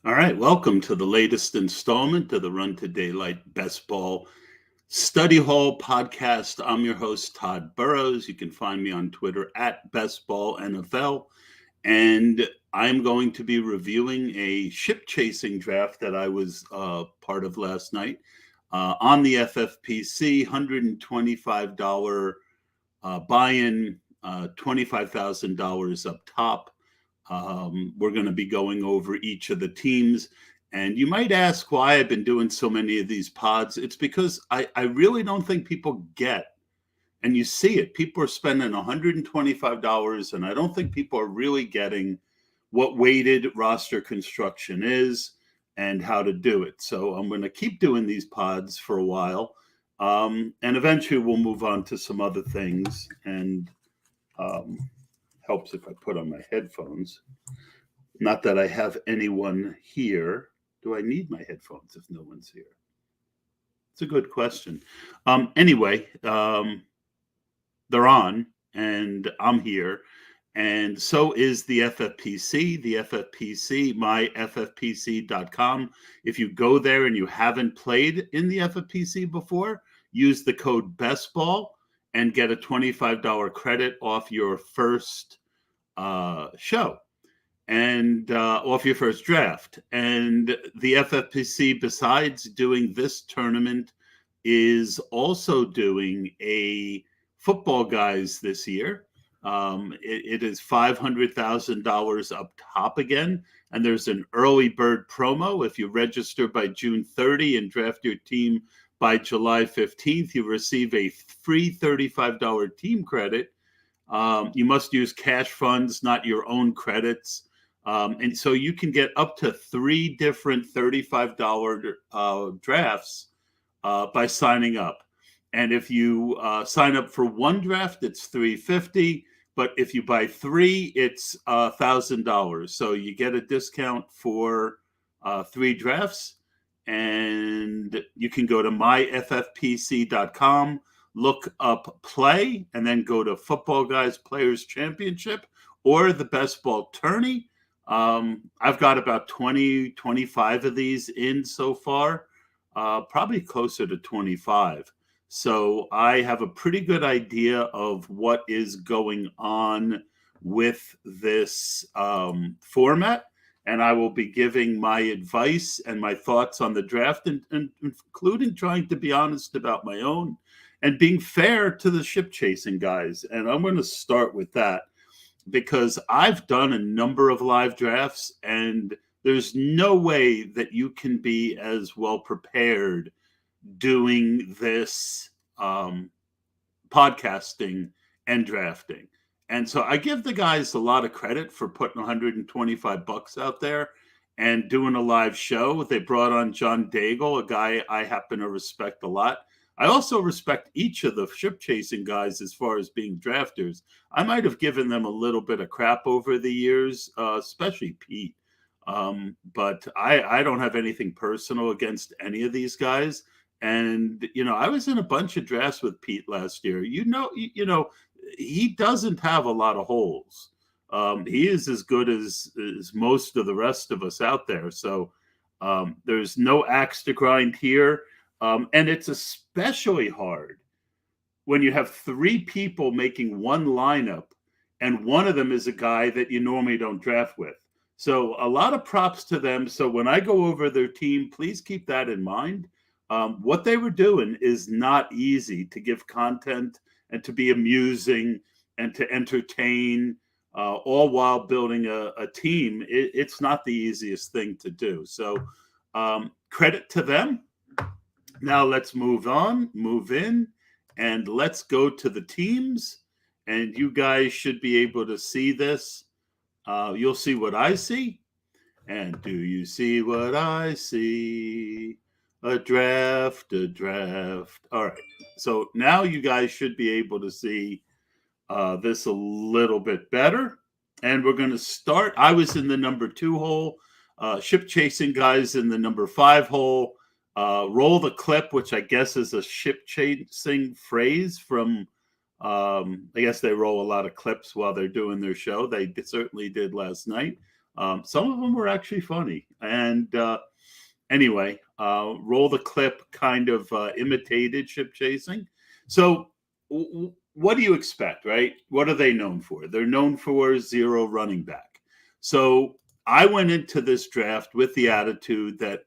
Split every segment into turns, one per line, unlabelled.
All right, welcome to the latest installment of the Run to Daylight Best Ball Study Hall podcast. I'm your host, Todd Burrows. You can find me on Twitter at Best Ball NFL. And I'm going to be reviewing a ship chasing draft that I was part of last night on the FFPC, $125 buy-in, $25,000 up top. We're going to be going over each of the teams. And you might ask why I've been doing so many of these pods. It's because I really don't think people get, and you see it, people are spending $125, and I don't think people are really getting what weighted roster construction is and how to do it. So I'm going to keep doing these pods for a while. And eventually we'll move on to some other things. And helps if I put on my headphones. Not that I have anyone here. Do I need my headphones if no one's here? It's a good question. Anyway, they're on, and I'm here. And so is the FFPC, myffpc.com. If you go there and you haven't played in the FFPC before, use the code BESTBALL and get a $25 credit off your first show and off your first draft. And the FFPC, besides doing this tournament, is also doing a football guys this year. It is $500,000 up top again. And there's an early bird promo. If you register by June 30 and draft your team by July 15th, you receive a free $35 team credit. You must use cash funds, not your own credits. And so you can get up to 3 different $35 drafts by signing up. And if you sign up for one draft, it's $350. But if you buy 3, it's $1,000. So you get a discount for 3 drafts. And you can go to myffpc.com, look up play, and then go to Football Guys Players Championship or the Best Ball Tourney. I've got about 25 of these in so far, probably closer to 25. So I have a pretty good idea of what is going on with this format. And I will be giving my advice and my thoughts on the draft, and including trying to be honest about my own and being fair to the ship chasing guys. And I'm going to start with that because I've done a number of live drafts, and there's no way that you can be as well prepared doing this podcasting and drafting. And so I give the guys a lot of credit for putting $125 out there and doing a live show. They brought on John Daigle, a guy I happen to respect a lot. I also respect each of the ship chasing guys as far as being drafters. I might have given them a little bit of crap over the years, especially Pete. But I don't have anything personal against any of these guys. And, I was in a bunch of drafts with Pete last year. He doesn't have a lot of holes. He is as good as most of the rest of us out there. So there's no axe to grind here. And it's especially hard when you have 3 people making one lineup and one of them is a guy that you normally don't draft with. So a lot of props to them. So when I go over their team, please keep that in mind. What they were doing is not easy to give content and to be amusing and to entertain, all while building a team. It's not the easiest thing to do. So credit to them. Now let's move in, and let's go to the teams. And you guys should be able to see this. You'll see what I see. And do you see what I see? A draft. All right. So now you guys should be able to see this a little bit better. And we're going to start. I was in the number 2 hole. Ship chasing guys in the number 5 hole. Roll the clip, which I guess is a ship chasing phrase from, I guess they roll a lot of clips while they're doing their show. They certainly did last night. Some of them were actually funny. And anyway, roll the clip kind of imitated ship chasing. So, what do you expect, right? What are they known for? They're known for zero running back. So, I went into this draft with the attitude that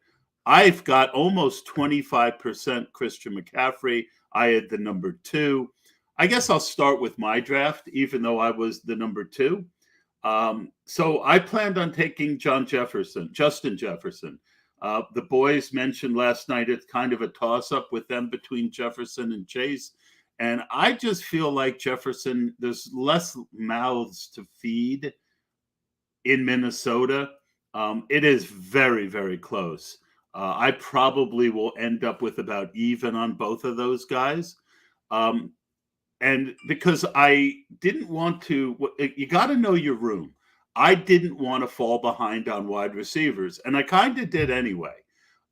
I've got almost 25% Christian McCaffrey. I had the number 2. I guess I'll start with my draft, even though I was the number 2. So I planned on taking Justin Jefferson. The boys mentioned last night it's kind of a toss-up with them between Jefferson and Chase. And I just feel like Jefferson, there's less mouths to feed in Minnesota. It is very, very close. I probably will end up with about even on both of those guys. And because I didn't want to, you got to know your room. I didn't want to fall behind on wide receivers, and I kind of did anyway.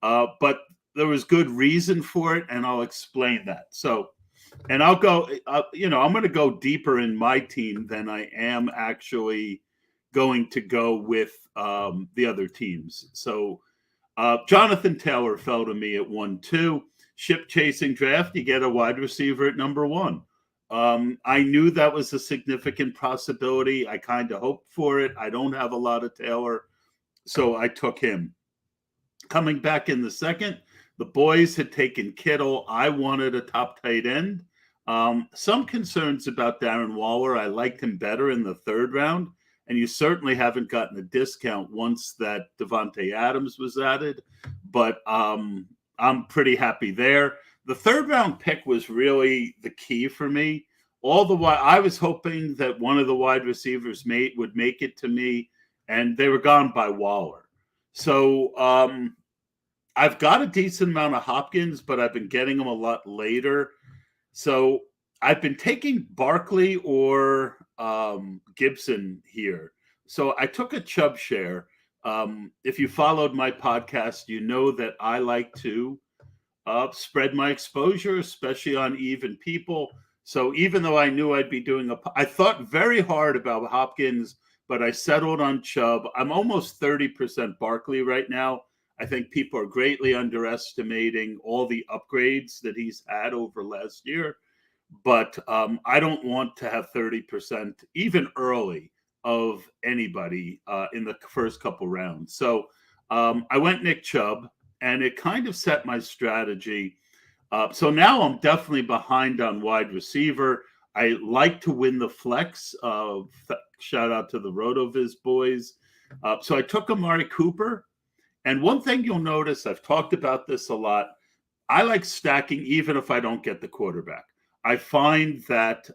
But there was good reason for it, and I'll explain that. So, and I'll go, I'm going to go deeper in my team than I am actually going to go with the other teams. So, Jonathan Taylor fell to me at 1-2. Ship chasing draft, you get a wide receiver at number 1. I knew that was a significant possibility. I kind of hoped for it. I don't have a lot of Taylor, so I took him. Coming back in the second, the boys had taken Kittle. I wanted a top tight end. Some concerns about Darren Waller. I liked him better in the third round, and you certainly haven't gotten a discount once that Devontae Adams was added, but I'm pretty happy there. The third round pick was really the key for me. All the while, I was hoping that one of the wide receivers would make it to me, and they were gone by Waller. So I've got a decent amount of Hopkins, but I've been getting them a lot later. So I've been taking Barkley or Gibson here. So I took a Chubb share. If you followed my podcast, you know that I like to spread my exposure, especially on even people. So even though I knew I'd be doing I thought very hard about Hopkins, but I settled on Chubb. I'm almost 30% Barkley right now. I think people are greatly underestimating all the upgrades that he's had over last year. But I don't want to have 30% even early of anybody in the first couple rounds. So I went Nick Chubb, and it kind of set my strategy. So now I'm definitely behind on wide receiver. I like to win the flex. Shout out to the RotoViz boys. So I took Amari Cooper. And one thing you'll notice, I've talked about this a lot, I like stacking even if I don't get the quarterback. I find that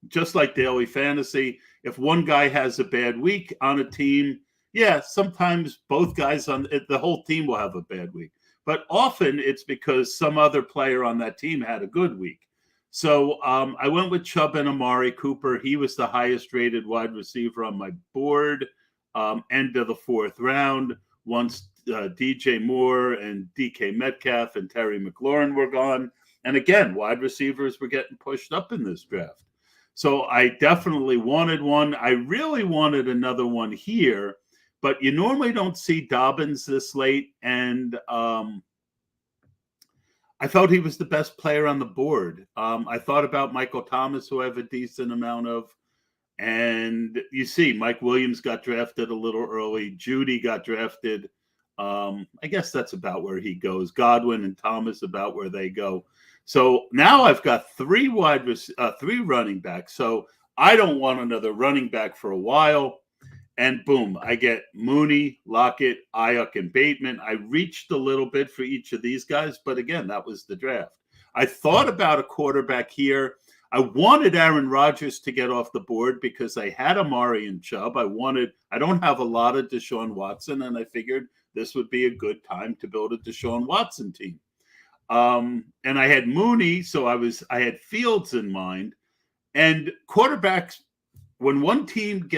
just like daily fantasy, if one guy has a bad week on a team, yeah, sometimes both guys on the whole team will have a bad week. But often it's because some other player on that team had a good week. So I went with Chubb and Amari Cooper. He was the highest rated wide receiver on my board. End of the fourth round. Once DJ Moore and DK Metcalf and Terry McLaurin were gone. And again, wide receivers were getting pushed up in this draft. So I definitely wanted one. I really wanted another one here, but you normally don't see Dobbins this late. And I felt he was the best player on the board. I thought about Michael Thomas, who I have a decent amount of. And you see, Mike Williams got drafted a little early. Judy got drafted. I guess that's about where he goes. Godwin and Thomas about where they go. So now I've got three running backs. So I don't want another running back for a while. And boom, I get Mooney, Lockett, Ayuk, and Bateman. I reached a little bit for each of these guys, but again, that was the draft. I thought about a quarterback here. I wanted Aaron Rodgers to get off the board because I had Amari and Chubb. I don't have a lot of Deshaun Watson, and I figured this would be a good time to build a Deshaun Watson team. And I had Mooney, so I had Fields in mind. And quarterbacks, when one position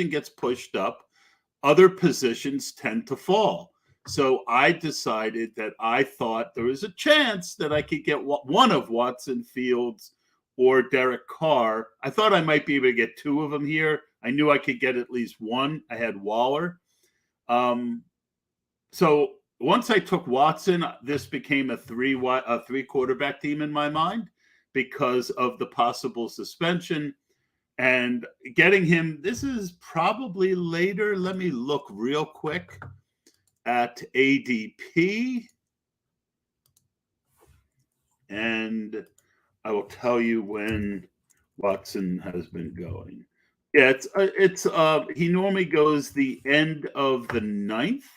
gets pushed up, other positions tend to fall. So I decided that I thought there was a chance that I could get one of Watson, Fields, or Derek Carr. I thought I might be able to get two of them here. I knew I could get at least one. I had Waller. So once I took Watson, this became a three quarterback team in my mind because of the possible suspension and getting him. This is probably later. Let me look real quick at ADP, and I will tell you when Watson has been going. Yeah, it's he normally goes the end of the ninth,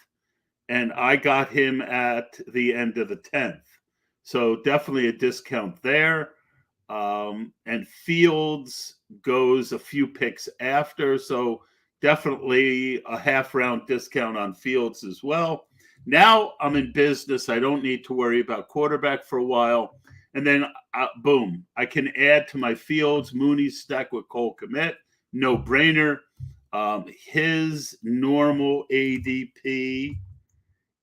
and I got him at the end of the 10th. So definitely a discount there. And Fields goes a few picks after. So definitely a half round discount on Fields as well. Now I'm in business. I don't need to worry about quarterback for a while. And then, boom, I can add to my Fields Mooney stack with Cole Kmet. No brainer. His normal ADP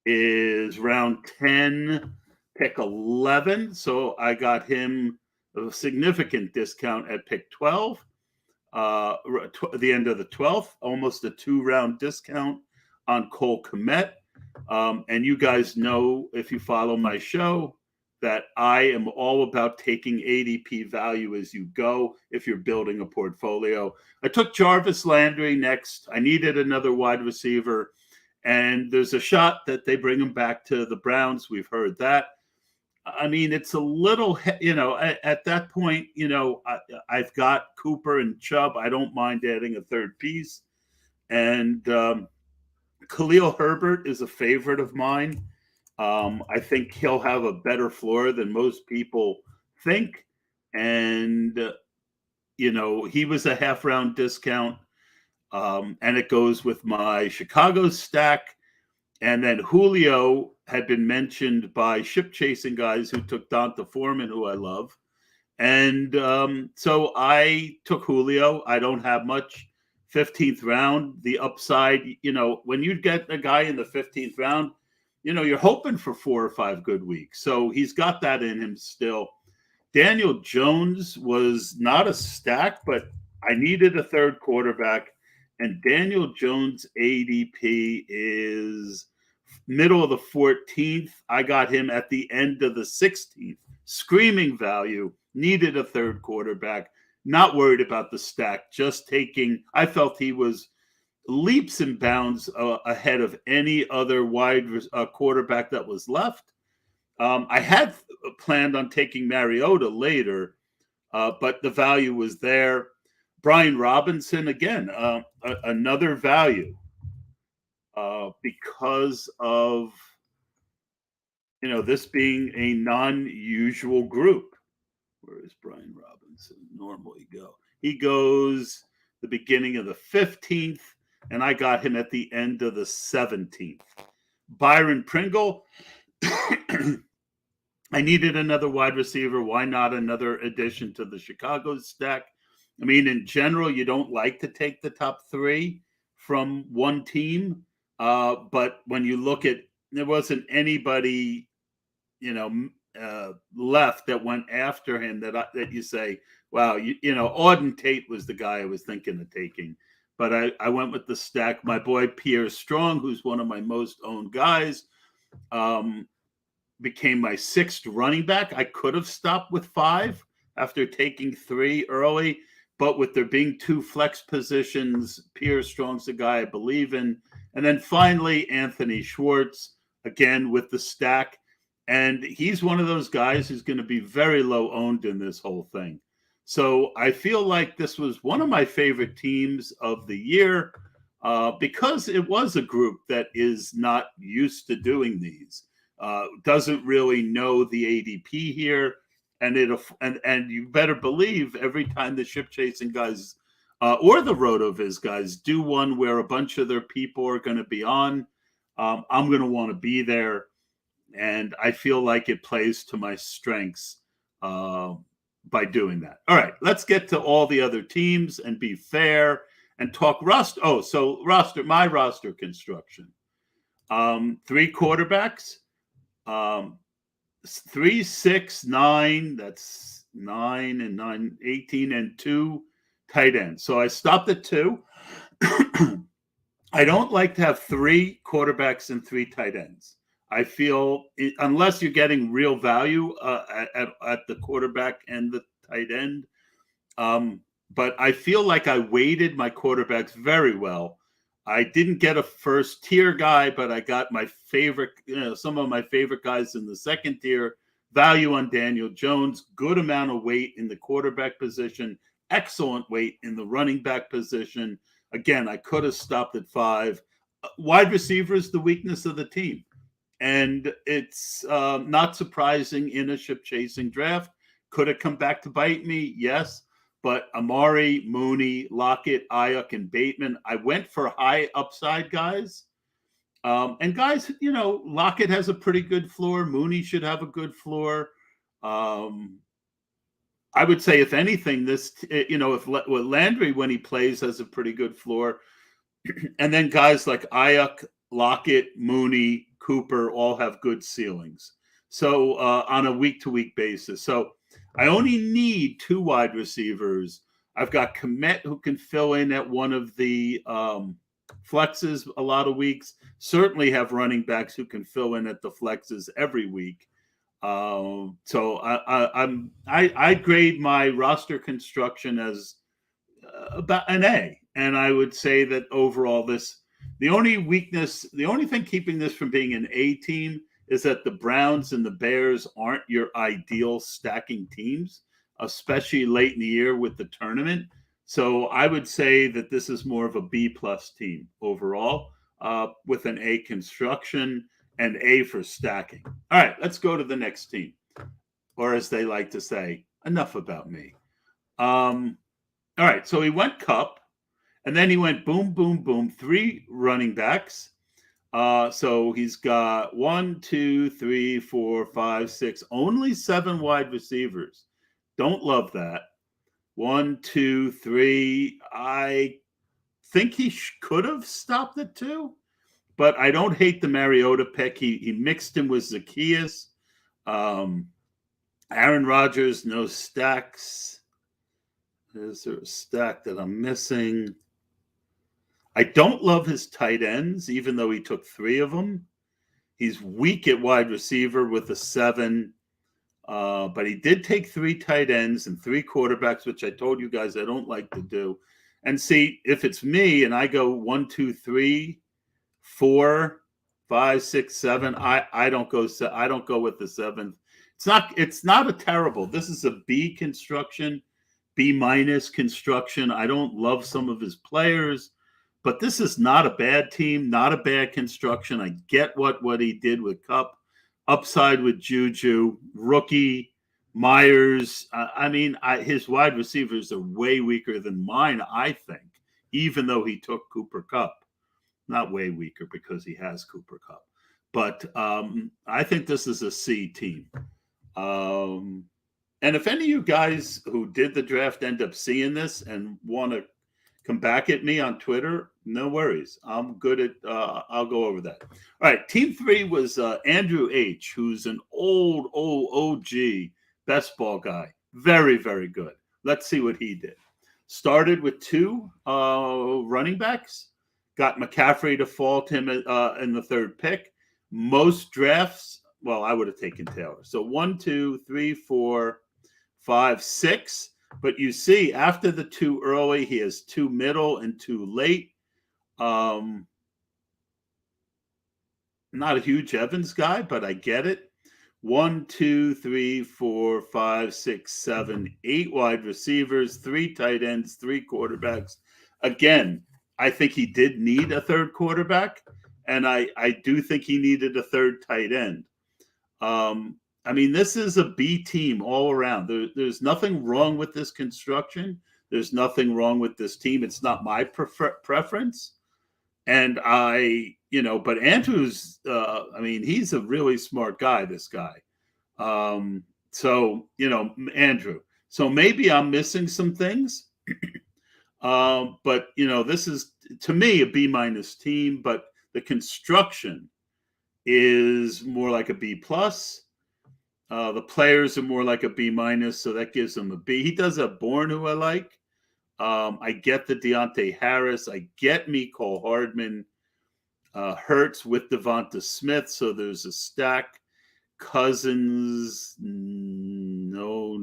is round 10, pick 11. So I got him a significant discount at pick 12, the end of the 12th, almost a 2-round discount on Cole Kmet. And you guys know, if you follow my show, that I am all about taking ADP value as you go if you're building a portfolio. I took Jarvis Landry next. I needed another wide receiver. And there's a shot that they bring him back to the Browns. We've heard that. I mean, it's a little, at that point, I've got Cooper and Chubb. I don't mind adding a third piece. And Khalil Herbert is a favorite of mine. I think he'll have a better floor than most people think. And, he was a half-round discount. And it goes with my Chicago stack. And then Julio had been mentioned by ship chasing guys who took Donta Foreman, who I love. And so I took Julio. I don't have much. 15th round, the upside, when you get a guy in the 15th round, you're hoping for 4 or 5 good weeks. So he's got that in him still. Daniel Jones was not a stack, but I needed a third quarterback. And Daniel Jones' ADP is middle of the 14th. I got him at the end of the 16th. Screaming value. Needed a third quarterback. Not worried about the stack. Just taking. I felt he was leaps and bounds ahead of any other wide quarterback that was left. I had planned on taking Mariota later, but the value was there. Brian Robinson, again, another value because of, this being a non-usual group. Where is Brian Robinson normally go? He goes the beginning of the 15th, and I got him at the end of the 17th. Byron Pringle, I needed another wide receiver. Why not another addition to the Chicago stack? I mean, in general, you don't like to take the top 3 from one team. But when you look at, there wasn't anybody, left that went after him that you say, wow, Auden Tate was the guy I was thinking of taking. But I went with the stack. My boy Pierre Strong, who's one of my most owned guys, became my 6th running back. I could have stopped with 5 after taking 3 early, but with there being 2 flex positions, Pierre Strong's the guy I believe in. And then finally, Anthony Schwartz, again with the stack. And he's one of those guys who's going to be very low owned in this whole thing. So I feel like this was one of my favorite teams of the year because it was a group that is not used to doing these. Doesn't really know the ADP here, and you better believe every time the ship chasing guys or the RotoViz guys do one where a bunch of their people are going to be on, I'm going to want to be there, and I feel like it plays to my strengths by doing that. All right, let's get to all the other teams and be fair and talk roster. Oh, so my roster construction. 3 quarterbacks. 3, 6, 9, that's 9 and 9, 18, and 2 tight ends. So I stopped at 2. I don't like to have 3 quarterbacks and 3 tight ends. I feel unless you're getting real value at the quarterback and the tight end. But I feel like I weighted my quarterbacks very well. I didn't get a first tier guy, but I got my favorite, some of my favorite guys in the second tier. Value on Daniel Jones, good amount of weight in the quarterback position, excellent weight in the running back position. Again, I could have stopped at 5. Wide receiver is the weakness of the team. And it's not surprising in a ship chasing draft. Could it come back to bite me? Yes. But Amari, Mooney, Lockett, Ayuk, and Bateman, I went for high upside guys. And guys, Lockett has a pretty good floor. Mooney should have a good floor. I would say, if anything, if Landry, when he plays, has a pretty good floor. And then guys like Ayuk, Lockett, Mooney, Cooper all have good ceilings. So on a week-to-week basis. So I only need 2 wide receivers. I've got Kmet, who can fill in at one of the flexes a lot of weeks. Certainly have running backs who can fill in at the flexes every week. So I grade my roster construction as about an A. And I would say that overall, the only thing keeping this from being an A team is that the Browns and the Bears aren't your ideal stacking teams, especially late in the year with the tournament. So I would say that this is more of a B plus team overall, with an A construction and A for stacking. All right, let's go to the next team. Or as they like to say, enough about me. All right, so he went Cup, and then he went boom, boom, boom, 3 running backs. So he's got 1, 2, 3, 4, 5, 6, only 7 wide receivers. Don't love that. 1, 2, 3. I think he could have stopped at 2, but I don't hate the Mariota pick. He mixed him with Zacchaeus. Aaron Rodgers, no stacks. Is there a stack that I'm missing? I don't love his tight ends, even though he took 3 of them. He's weak at wide receiver with a 7. But he did take 3 tight ends and 3 quarterbacks, which I told you guys I don't like to do. And see, if it's me and I go 1, 2, 3, 4, 5, 6, 7, I don't go with the 7th. It's not a terrible. This is a B construction, B minus construction. I don't love some of his players, but this is not a bad team, not a bad construction. I get what he did with Cup. Upside with Juju, rookie, Myers. His wide receivers are way weaker than mine, I think, even though he took Cooper Kupp. Not way weaker because he has Cooper Kupp. But I think this is a C team. And if any of you guys who did the draft end up seeing this and want to come back at me on Twitter, no worries. I'm good at, I'll go over that. All right, team 3 was Andrew H., who's an old OG best ball guy. Very, very good. Let's see what he did. Started with 2 running backs. Got McCaffrey to fall to him in the 3rd pick. Most drafts, well, I would have taken Taylor. So 1, 2, 3, 4, 5, 6. But you see, after the 2 early, he has 2 middle and 2 late. Not a huge Evans guy, but I get it. 1, 2, 3, 4, 5, 6, 7, 8 wide receivers, 3 tight ends, 3 quarterbacks. Again, I think he did need a 3rd quarterback, and I do think he needed a 3rd tight end. This is a B team all around. There's nothing wrong with this construction. There's nothing wrong with this team. It's not my preference. And but Andrew's, he's a really smart guy, this guy. Andrew. So maybe I'm missing some things. But this is, to me, a B minus team, but the construction is more like a B plus. The players are more like a B minus, so that gives him a B. He does have Bourne, who I like. I get the Deontay Harris. I get Mecole Hardman. Hurts with Devonta Smith, so there's a stack. Cousins, no.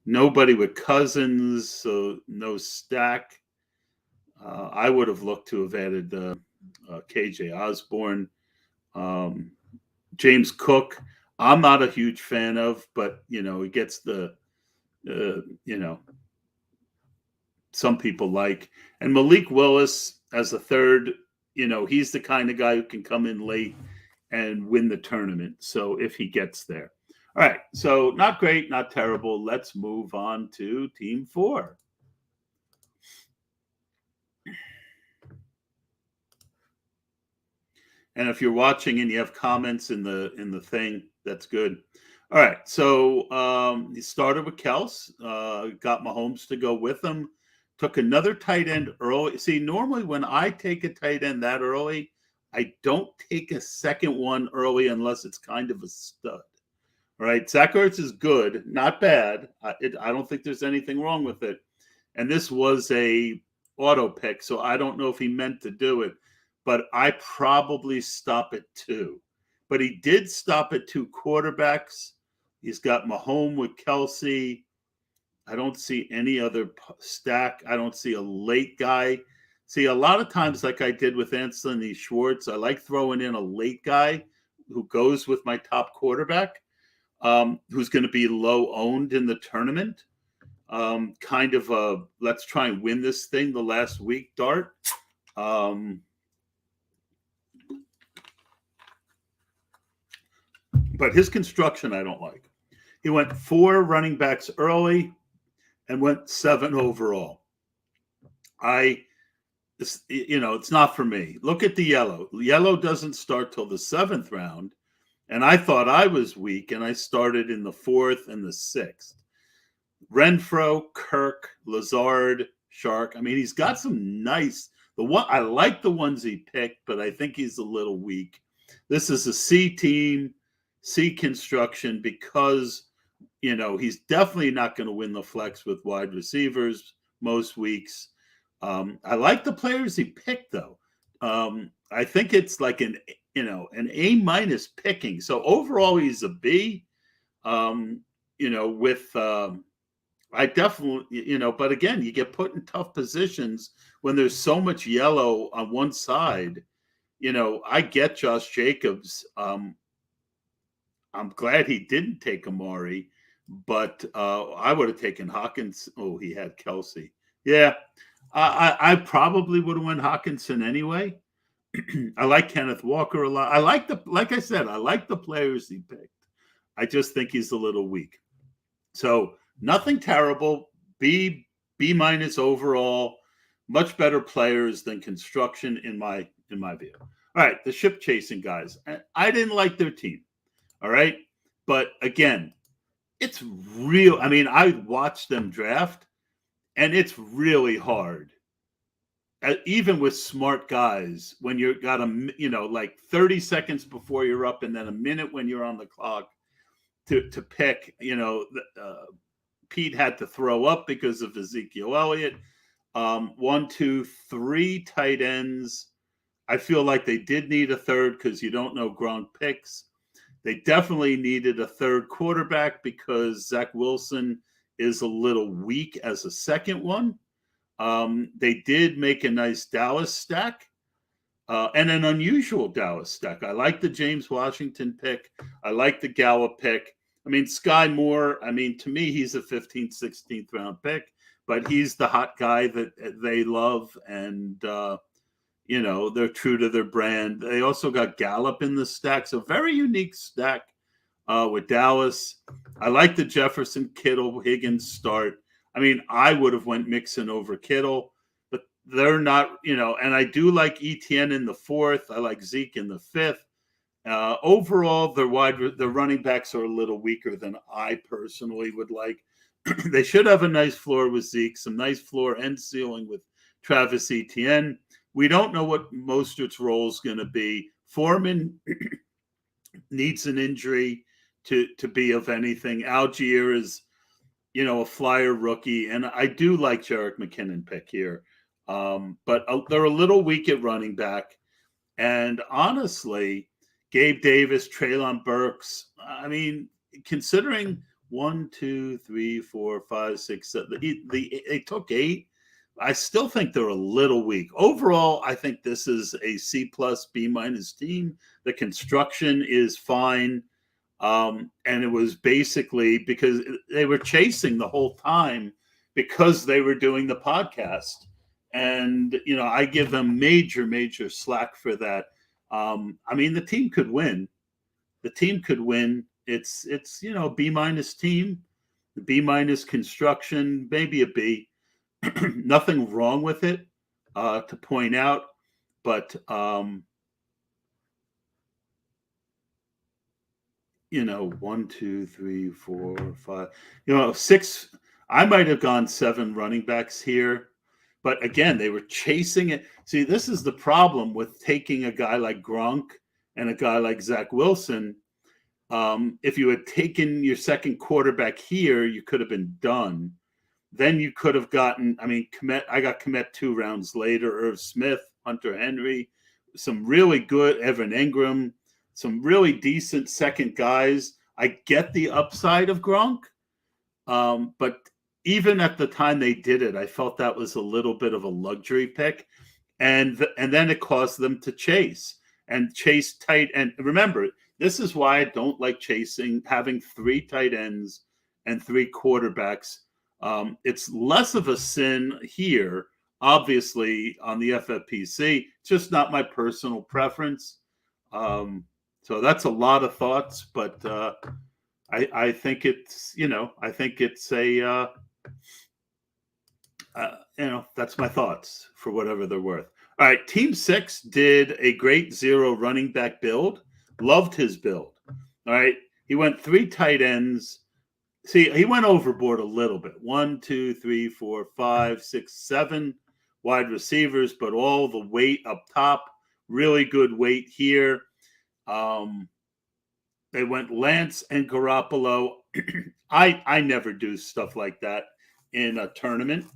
Nobody with Cousins, so no stack. I would have looked to have added KJ Osborne. James Cook, I'm not a huge fan of, but, he gets the, some people like. And Malik Willis as a third, he's the kind of guy who can come in late and win the tournament. So if he gets there. All right. So not great, not terrible. Let's move on to Team 4. And if you're watching and you have comments in the thing, that's good. All right. So he started with Kels, got Mahomes to go with him, took another tight end early. See, normally when I take a tight end that early, I don't take a second one early unless it's kind of a stud. All right. Zach Ertz is good, not bad. I don't think there's anything wrong with it. And this was a auto pick, so I don't know if he meant to do it. But I probably stop at 2. But he did stop at 2 quarterbacks. He's got Mahomes with Kelsey. I don't see any other stack. I don't see a late guy. See, a lot of times, like I did with Anthony Schwartz, I like throwing in a late guy who goes with my top quarterback, who's going to be low owned in the tournament. Kind of a let's try and win this thing the last week dart. But his construction, I don't like. He went 4 running backs early and went 7 overall. It's not for me. Look at the yellow. Yellow doesn't start till the 7th round. And I thought I was weak, and I started in the 4th and the 6th. Renfro, Kirk, Lazard, Shark. I mean, he's got some nice. I like the ones he picked, but I think he's a little weak. This is a C team. C construction because, he's definitely not going to win the flex with wide receivers most weeks. I like the players he picked, though. I think it's like an A- picking. So overall, he's a B. I definitely, but again, you get put in tough positions when there's so much yellow on one side. I get Josh Jacobs. I'm glad he didn't take Amari, but I would have taken Hawkins. Oh, he had Kelsey. Yeah, I probably would have went Hawkinson anyway. I like Kenneth Walker a lot. Like I said, I like the players he picked. I just think he's a little weak. So nothing terrible. B- overall. Much better players than construction in my view. All right, the ship chasing guys. I didn't like their team. All right. But again, it's real. I mean, I watched them draft, and it's really hard. Even with smart guys, when you got like 30 seconds before you're up, and then a minute when you're on the clock to pick. Pete had to throw up because of Ezekiel Elliott. 1, 2, 3 tight ends. I feel like they did need a third because you don't know Gronk picks. They definitely needed a third quarterback because Zach Wilson is a little weak as a second one. They did make a nice Dallas stack and an unusual Dallas stack. I like the James Washington pick. I like the Gallup pick. I mean, Sky Moore, to me, he's a 15th, 16th round pick, but he's the hot guy that they love. And, they're true to their brand. They also got Gallup in the stack. So very unique stack with Dallas. I like the Jefferson, Kittle, Higgins start. I would have went Mixon over Kittle, but they're not, and I do like ETN in the 4th. I like Zeke in the 5th. Overall, their running backs are a little weaker than I personally would like. They should have a nice floor with Zeke, some nice floor and ceiling with Travis Etienne. We don't know what Mostert's role is going to be. Foreman needs an injury to be of anything. Algier is a flyer rookie, and I do like Jerick McKinnon pick here. But they're a little weak at running back. And honestly, Gabe Davis, Treylon Burks, I mean, considering 1, 2, 3, 4, 5, 6, 7, they took 8. I still think they're a little weak. Overall, I think this is a C plus, B minus team. The construction is fine. And it was basically because they were chasing the whole time because they were doing the podcast. And, I give them major, major slack for that. I mean, the team could win. The team could win. It's B minus team, B minus construction, maybe a B. Nothing wrong with it to point out, but 1, 2, 3, 4, 5, 6. I might have gone 7 running backs here, but again, they were chasing it. See, this is the problem with taking a guy like Gronk and a guy like Zach Wilson. If you had taken your second quarterback here, you could have been done. Then you could have gotten, I got Kmet 2 rounds later, Irv Smith, Hunter Henry, some really good Evan Engram, some really decent second guys. I get the upside of Gronk, but even at the time they did it, I felt that was a little bit of a luxury pick. And then it caused them to chase tight. And remember, this is why I don't like having 3 tight ends and 3 quarterbacks. It's less of a sin here, obviously, on the FFPC. It's just not my personal preference. So that's a lot of thoughts, but I think it's, I think it's that's my thoughts for whatever they're worth. All right, Team 6 did a great 0 running back build. Loved his build. All right, he went 3 tight ends. See, he went overboard a little bit. 1, 2, 3, 4, 5, 6, 7 wide receivers, but all the weight up top. Really good weight here. They went Lance and Garoppolo. I never do stuff like that in a tournament.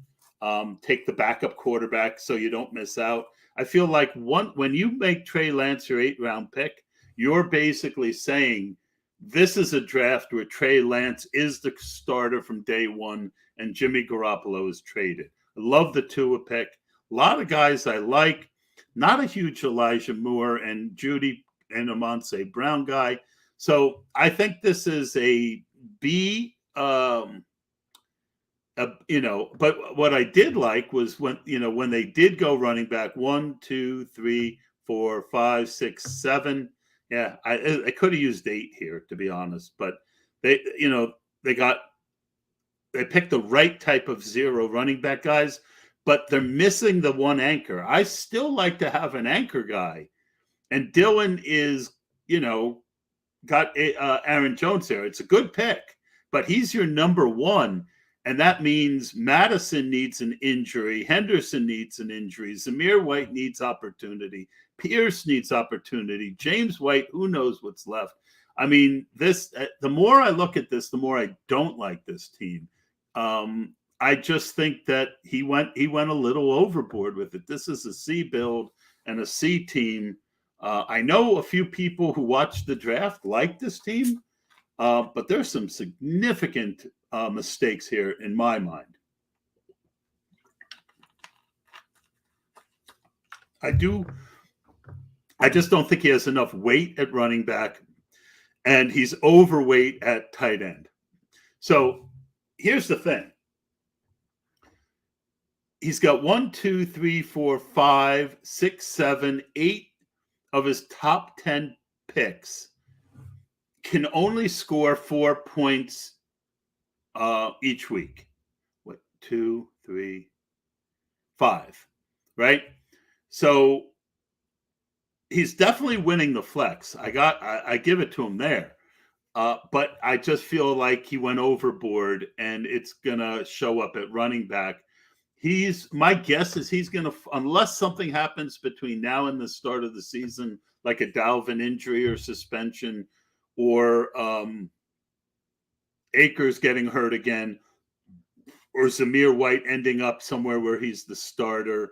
Take the backup quarterback so you don't miss out. I feel like when you make Trey Lance your 8th-round pick, you're basically saying this is a draft where Trey Lance is the starter from day one and Jimmy Garoppolo is traded. I love the Tua pick. A lot of guys I like. Not a huge Elijah Moore and Judy and Amon-Ra Brown guy. So I think this is a B. But what I did like was when they did go running back 1, 2, 3, 4, 5, 6, 7. Yeah, I could have used 8 here, to be honest, but they picked the right type of 0 running back guys, but they're missing the one anchor. I still like to have an anchor guy, and Dylan is, got Aaron Jones there. It's a good pick, but he's your number 1. And that means Madison needs an injury. Henderson needs an injury. Zamir White needs opportunity. Pierce needs opportunity. James White, who knows what's left. I mean, the more I look at this, the more I don't like this team. I just think that he went a little overboard with it. This is a C build and a C team. I know a few people who watched the draft like this team, but there's some significant mistakes here in my mind. I just don't think he has enough weight at running back, and he's overweight at tight end. So here's the thing. He's got 1, 2, 3, 4, 5, 6, 7, 8 of his top 10 picks can only score 4 points each week. 2, 3, 5, right? So he's definitely winning the flex. I give it to him there. But I just feel like he went overboard, and it's gonna show up at running back. My guess is he's gonna, unless something happens between now and the start of the season, like a Dalvin injury or suspension, or Akers getting hurt again. or Zamir White ending up somewhere where he's the starter.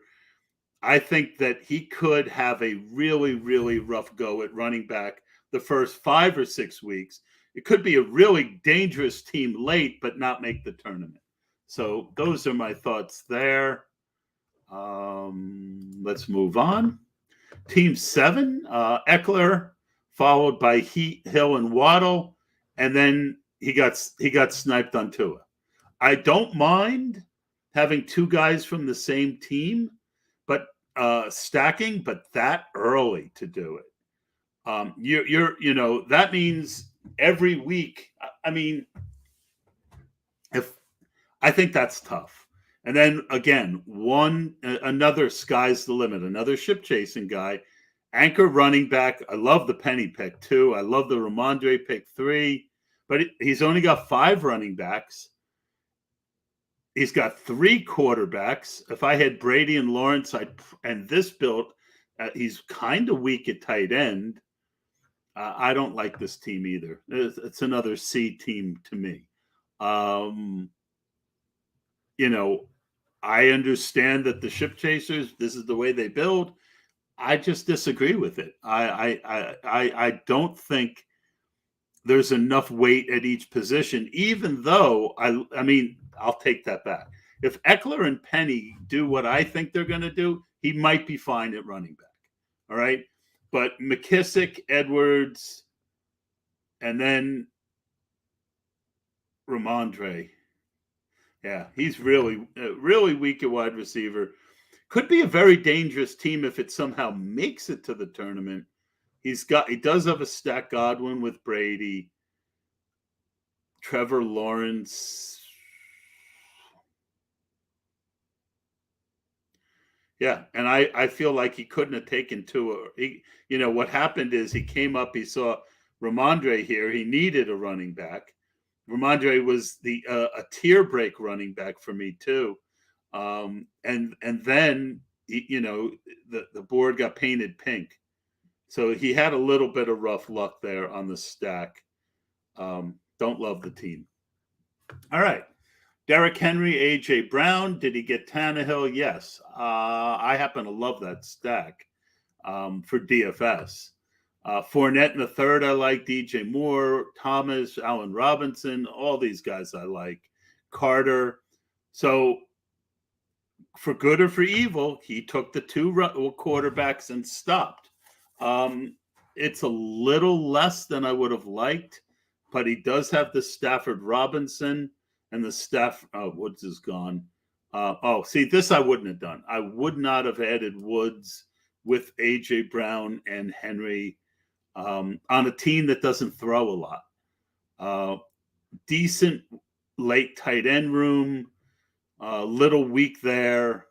I think that he could have a really, really rough go at running back the first 5 or 6 weeks. It could be a really dangerous team late, but not make the tournament. So those are my thoughts there. Let's move on. Team 7, Eckler, followed by Hill and Waddle, and then he got sniped on Tua. I don't mind having 2 guys from the same team, but stacking, but that early to do it. That means every week. I mean, I think that's tough. And then again, another sky's the limit, another ship chasing guy, anchor running back. I love the Penny pick 2. I love the Ramondre pick 3, but he's only got 5 running backs. He's got 3 quarterbacks. If I had Brady and Lawrence, and this build, he's kind of weak at tight end. I don't like this team either. It's another C team to me. I understand that the ship chasers, this is the way they build. I just disagree with it. I don't think there's enough weight at each position, even though I'll take that back. If Eckler and Penny do what I think they're going to do, he might be fine at running back. All right. But McKissick, Edwards, and then Ramondre. Yeah, he's really, really weak at wide receiver. Could be a very dangerous team if it somehow makes it to the tournament. He does have a stack Godwin with Brady, Trevor Lawrence. Yeah, and I feel like he couldn't have taken Tua. What happened is he came up, he saw Ramondre here. He needed a running back. Ramondre was a tier break running back for me too. And then the board got painted pink. So he had a little bit of rough luck there on the stack. Don't love the team. All right. Derrick Henry, A.J. Brown. Did he get Tannehill? Yes. I happen to love that stack for DFS. Fournette in the third, I like. DJ Moore, Thomas, Allen Robinson, all these guys I like. Carter. So for good or for evil, he took the 2 quarterbacks and stopped. It's a little less than I would have liked, but he does have the Stafford Robinson and the Woods is gone. This I wouldn't have done. I would not have added Woods with A.J. Brown and Henry on a team that doesn't throw a lot. Decent late tight end room, little weak there.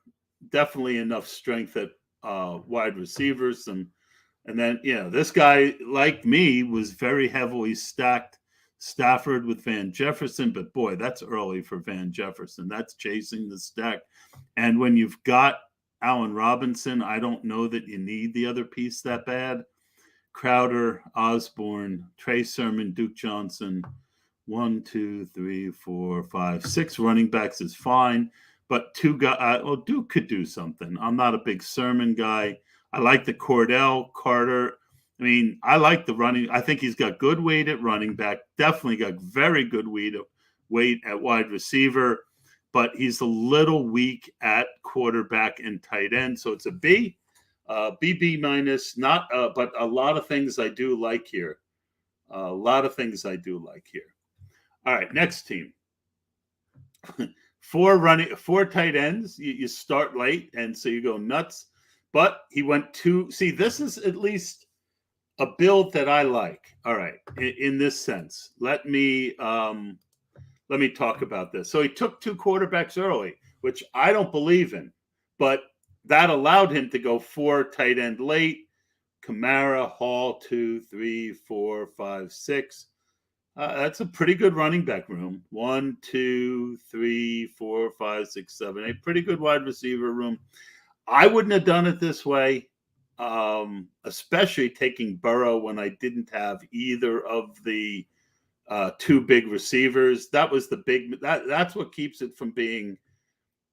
Definitely enough strength at wide receivers. And then, this guy, like me, was very heavily stacked Stafford with Van Jefferson. But boy, that's early for Van Jefferson. That's chasing the stack. And when you've got Allen Robinson, I don't know that you need the other piece that bad. Crowder, Osborne, Trey Sermon, Duke Johnson. 1, 2, 3, 4, 5, 6 running backs is fine. But 2 guys, Duke could do something. I'm not a big Sermon guy. I like the Cordell, Carter. I like the running. I think he's got good weight at running back. Definitely got very good weight at wide receiver. But he's a little weak at quarterback and tight end. So it's a B. BB minus, not, but a lot of things I do like here. All right, next team. 4 tight ends. You start late, and so you go nuts. But he went 2. See, this is at least a build that I like. All right, in this sense, let me talk about this. So he took 2 quarterbacks early, which I don't believe in, but that allowed him to go 4 tight end late. Kamara, Hall, 2, 3, 4, 5, 6. That's a pretty good running back room. 1, 2, 3, 4, 5, 6, 7, 8. Pretty good wide receiver room. I wouldn't have done it this way, especially taking Burrow when I didn't have either of the two big receivers. That was the big. That's what keeps it from being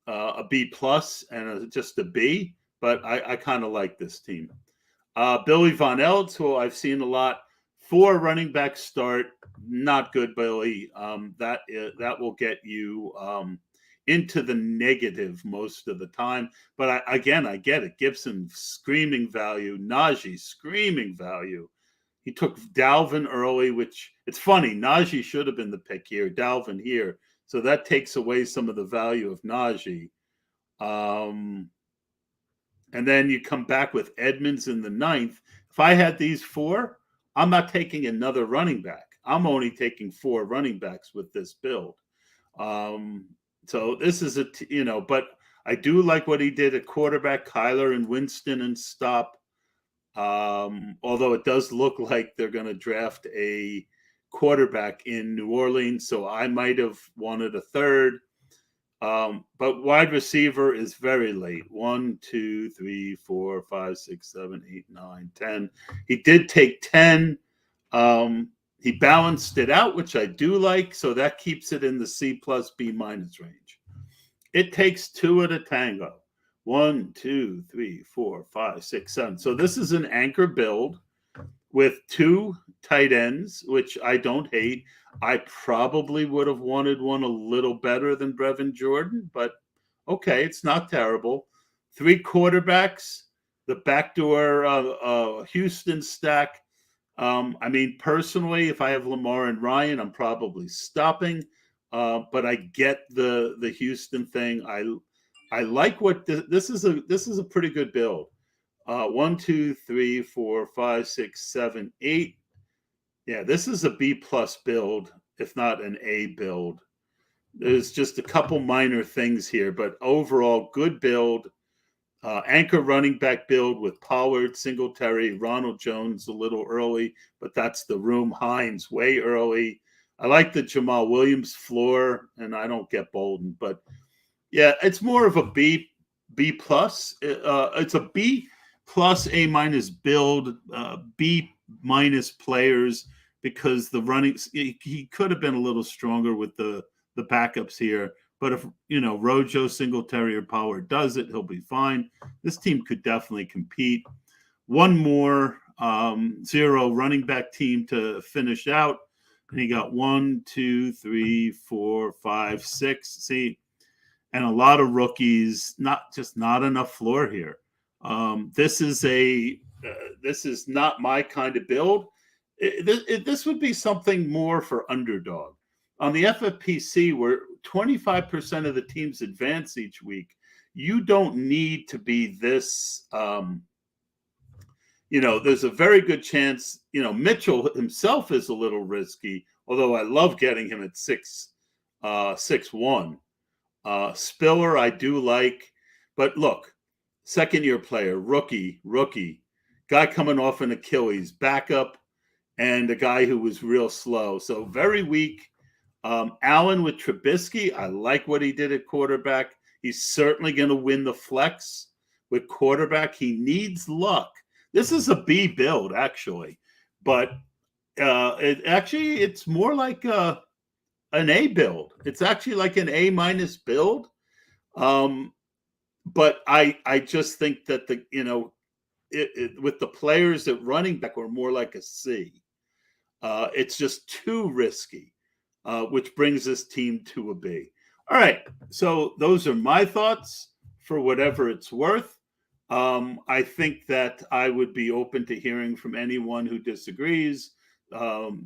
a B plus and just a B. But I kind of like this team. Billy Von Eltz, who I've seen a lot, 4 running back start, not good, Billy. That will get you into the negative most of the time. But I get it. Gibson, screaming value. Najee, screaming value. He took Dalvin early, which it's funny. Najee should have been the pick here. Dalvin here. So that takes away some of the value of Najee. And then you come back with Edmonds in the 9th. If I had these 4, I'm not taking another running back. I'm only taking 4 running backs with this build. So this is but I do like what he did at quarterback, Kyler and Winston and stop. Although it does look like they're going to draft a quarterback in New Orleans, so I might have wanted a third. But wide receiver is very late. 1, 2, 3, 4, 5, 6, 7, 8, 9, 10. He did take 10. He balanced it out, which I do like. So that keeps it in the C plus B minus range. It takes 2 at a tango. 1, 2, 3, 4, 5, 6, 7. So this is an anchor build with 2 tight ends, which I don't hate. I probably would have wanted one a little better than Brevin Jordan, but okay, it's not terrible. 3 quarterbacks, the backdoor Houston stack. I mean, personally, if I have Lamar and Ryan, I'm probably stopping. But I get the Houston thing. I like what this is a pretty good build. 1, 2, 3, 4, 5, 6, 7, 8. Yeah, this is a B plus build, if not an A build. There's just a couple minor things here, but overall, good build. Anchor running back build with Pollard, Singletary, Ronald Jones a little early, but that's the room. Hines way early. I like the Jamal Williams floor, and I don't get Bolden, but yeah, it's more of a B plus. It's a B plus A minus build, B minus players, because the running he could have been a little stronger with the backups here. But if Rojo, Singletary, or Power does it, he'll be fine. This team could definitely compete. One more 0 running back team to finish out, and he got 1, 2, 3, 4, 5, 6. See, and a lot of rookies. Not enough floor here. This is not my kind of build. This would be something more for underdog. On the FFPC, where 25% of the teams advance each week, you don't need to be this. There's a very good chance. Mitchell himself is a little risky, although I love getting him at 6'1". Spiller, I do like, but look, second-year player, rookie, guy coming off an Achilles, backup, and a guy who was real slow. So very weak. Allen with Trubisky, I like what he did at quarterback. He's certainly going to win the flex with quarterback. He needs luck. This is a B build, actually, but it's more like an A build. It's actually like an A minus build. But I just think that with the players at running back are more like a C. It's just too risky, which brings this team to a B. All right, so those are my thoughts for whatever it's worth. I think that I would be open to hearing from anyone who disagrees,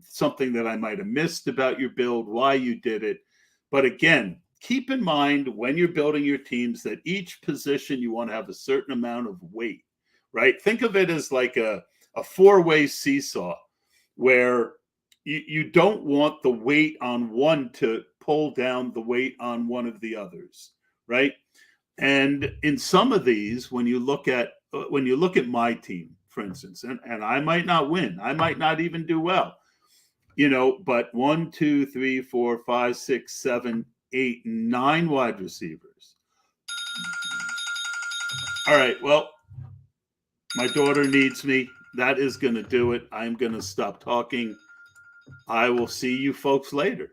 something that I might have missed about your build, why you did it. But again, keep in mind when you're building your teams that each position you want to have a certain amount of weight, right? Think of it as like a 4-way seesaw where you don't want the weight on one to pull down the weight on one of the others, right? And in some of these, when you look at my team, for instance, and I might not win, I might not even do well, but 1, 2, 3, 4, 5, 6, 7, 8, 9 wide receivers. All right, well, my daughter needs me. That is going to do it. I'm going to stop talking. I will see you folks later.